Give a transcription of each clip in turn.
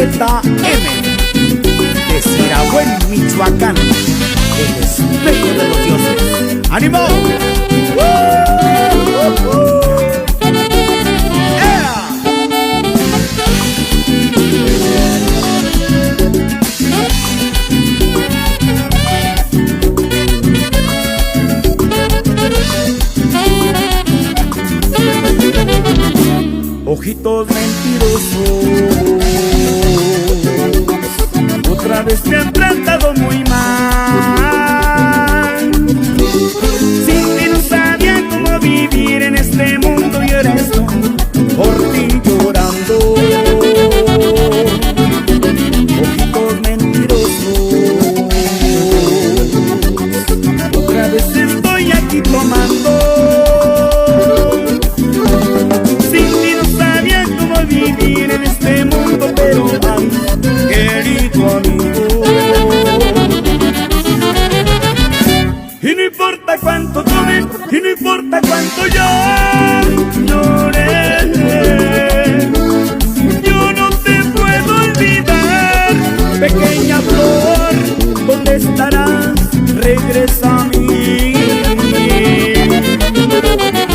ZM de Sirahuén, Michoacán, el espejo de los dioses. ¡Ánimo! Ojitos mentirosos, otra vez me han tratado muy mal. Sin ti no sabía cómo vivir en este mundo y ahora estoy por ti llorando. Ojitos mentirosos, otra vez estoy aquí tomando. Vivir en este mundo, pero ay, querido amigo, y no importa cuánto tome, y no importa cuánto yo lloré, yo no te puedo olvidar, pequeña flor, ¿dónde estarás? Regresa a mí.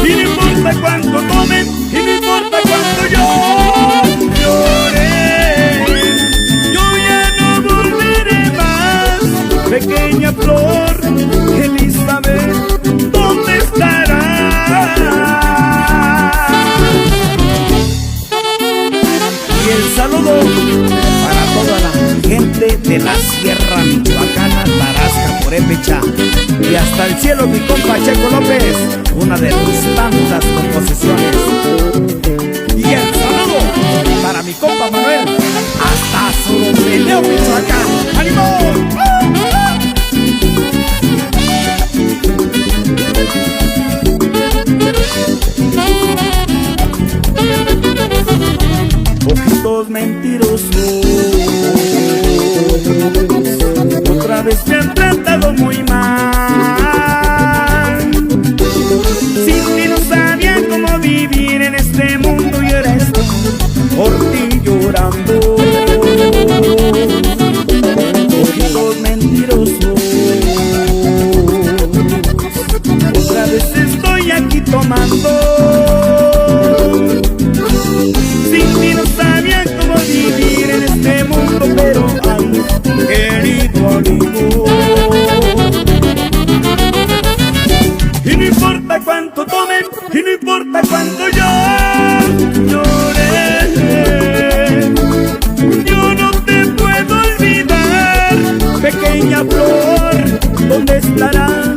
Y no importa cuánto tome, y no importa cuánto yo pequeña flor, Elizabeth, ¿dónde estarás? Y el saludo para toda la gente de la Sierra Michoacana, Tarasca, Purépecha y hasta el cielo, mi compa Checo López, una de tus tantas composiciones. Y el saludo para mi compa Manuel, hasta Surupileo, Michoacán. ¡Ánimo! Ojitos mentirosos, otra vez me han tratado muy mal. Sin ti no sabía cómo vivir en este mundo y ahora estoy por ti llorando. Ojitos mentirosos, otra vez estoy aquí tomando. Sin ti no sabía cómo vivir en este mundo, pero ay, querido amigo, y no importa cuánto tome, y no importa cuánto yo lloré, yo no te puedo olvidar, pequeña flor, ¿dónde estarás?